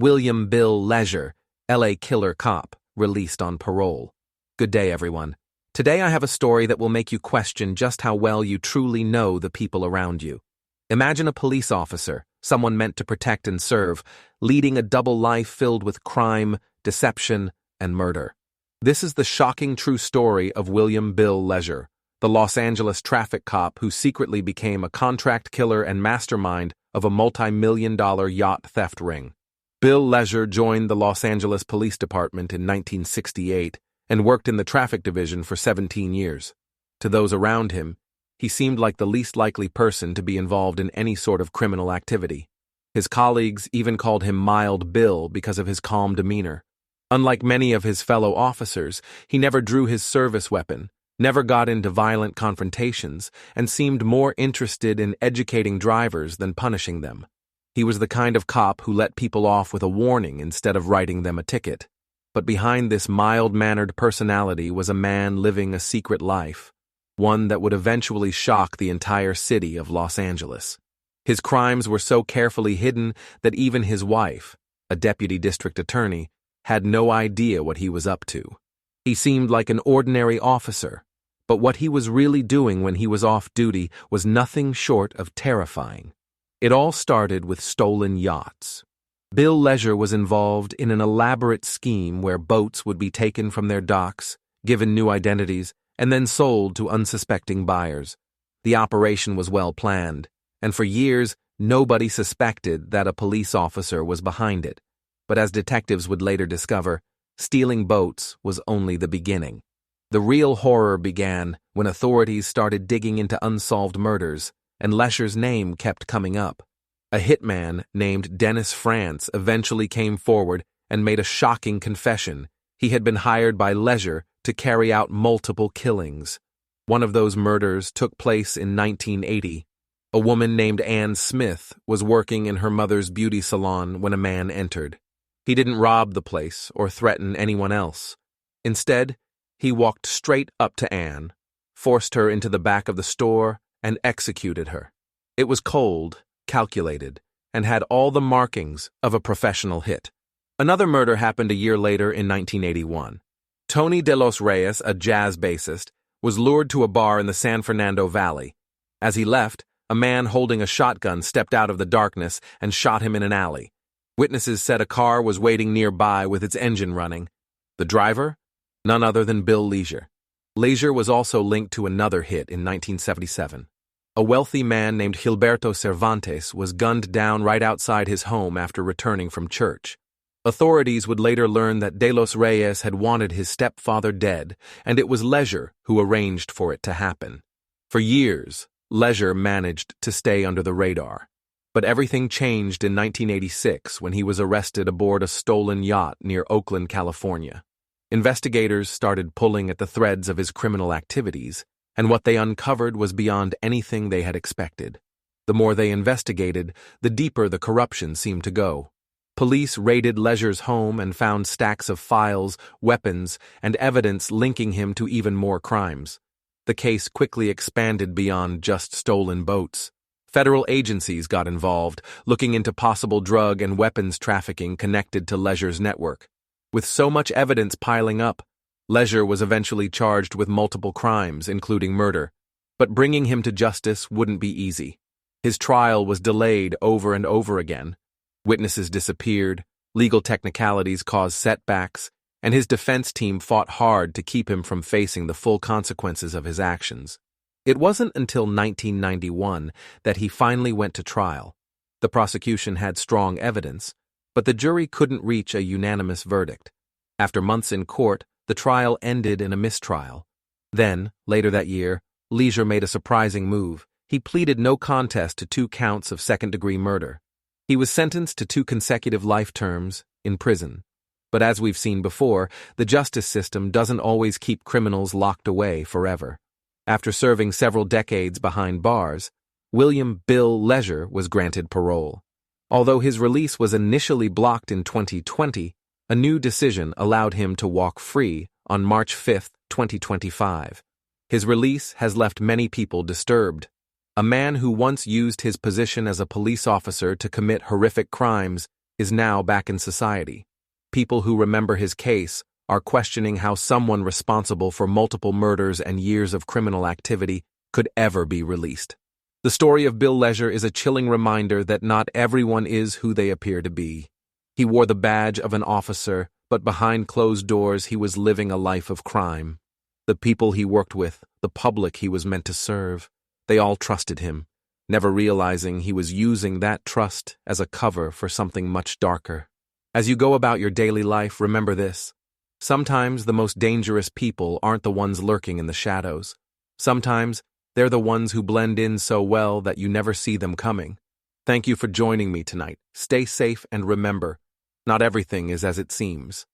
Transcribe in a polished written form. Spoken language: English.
William Bill Leasure, LA killer cop, released on parole. Good day, everyone. Today I have a story that will make you question just how well you truly know the people around you. Imagine a police officer, someone meant to protect and serve, leading a double life filled with crime, deception, and murder. This is the shocking true story of William Bill Leasure, the Los Angeles traffic cop who secretly became a contract killer and mastermind of a multi-million-dollar yacht theft ring. Bill Leasure joined the Los Angeles Police Department in 1968 and worked in the traffic division for 17 years. To those around him, he seemed like the least likely person to be involved in any sort of criminal activity. His colleagues even called him Mild Bill because of his calm demeanor. Unlike many of his fellow officers, he never drew his service weapon, never got into violent confrontations, and seemed more interested in educating drivers than punishing them. He was the kind of cop who let people off with a warning instead of writing them a ticket. But behind this mild-mannered personality was a man living a secret life, one that would eventually shock the entire city of Los Angeles. His crimes were so carefully hidden that even his wife, a deputy district attorney, had no idea what he was up to. He seemed like an ordinary officer, but what he was really doing when he was off duty was nothing short of terrifying. It all started with stolen yachts. Bill Leasure was involved in an elaborate scheme where boats would be taken from their docks, given new identities, and then sold to unsuspecting buyers. The operation was well planned, and for years, nobody suspected that a police officer was behind it. But as detectives would later discover, stealing boats was only the beginning. The real horror began when authorities started digging into unsolved murders, and Leasure's name kept coming up. A hitman named Dennis France eventually came forward and made a shocking confession. He had been hired by Leasure to carry out multiple killings. One of those murders took place in 1980. A woman named Ann Smith was working in her mother's beauty salon when a man entered. He didn't rob the place or threaten anyone else. Instead, he walked straight up to Ann, forced her into the back of the store, and executed her. It was cold, calculated, and had all the markings of a professional hit. Another murder happened a year later in 1981. Tony De Los Reyes, a jazz bassist, was lured to a bar in the San Fernando Valley. As he left, a man holding a shotgun stepped out of the darkness and shot him in an alley. Witnesses said a car was waiting nearby with its engine running. The driver? None other than Bill Leasure. Leasure was also linked to another hit in 1977. A wealthy man named Gilberto Cervantes was gunned down right outside his home after returning from church. Authorities would later learn that De Los Reyes had wanted his stepfather dead, and it was Leasure who arranged for it to happen. For years, Leasure managed to stay under the radar. But everything changed in 1986 when he was arrested aboard a stolen yacht near Oakland, California. Investigators started pulling at the threads of his criminal activities, and what they uncovered was beyond anything they had expected. The more they investigated, the deeper the corruption seemed to go. Police raided Leasure's home and found stacks of files, weapons, and evidence linking him to even more crimes. The case quickly expanded beyond just stolen boats. Federal agencies got involved, looking into possible drug and weapons trafficking connected to Leasure's network. With so much evidence piling up, Leasure was eventually charged with multiple crimes, including murder. But bringing him to justice wouldn't be easy. His trial was delayed over and over again. Witnesses disappeared, legal technicalities caused setbacks, and his defense team fought hard to keep him from facing the full consequences of his actions. It wasn't until 1991 that he finally went to trial. The prosecution had strong evidence, but the jury couldn't reach a unanimous verdict. After months in court, the trial ended in a mistrial. Then, later that year, Leasure made a surprising move. He pleaded no contest to 2 counts of second-degree murder. He was sentenced to 2 consecutive life terms in prison. But as we've seen before, the justice system doesn't always keep criminals locked away forever. After serving several decades behind bars, William Bill Leasure was granted parole. Although his release was initially blocked in 2020, a new decision allowed him to walk free on March 5, 2025. His release has left many people disturbed. A man who once used his position as a police officer to commit horrific crimes is now back in society. People who remember his case are questioning how someone responsible for multiple murders and years of criminal activity could ever be released. The story of Bill Leasure is a chilling reminder that not everyone is who they appear to be. He wore the badge of an officer, but behind closed doors he was living a life of crime. The people he worked with, the public he was meant to serve, they all trusted him, never realizing he was using that trust as a cover for something much darker. As you go about your daily life, remember this. Sometimes the most dangerous people aren't the ones lurking in the shadows. Sometimes they're the ones who blend in so well that you never see them coming. Thank you for joining me tonight. Stay safe and remember, not everything is as it seems.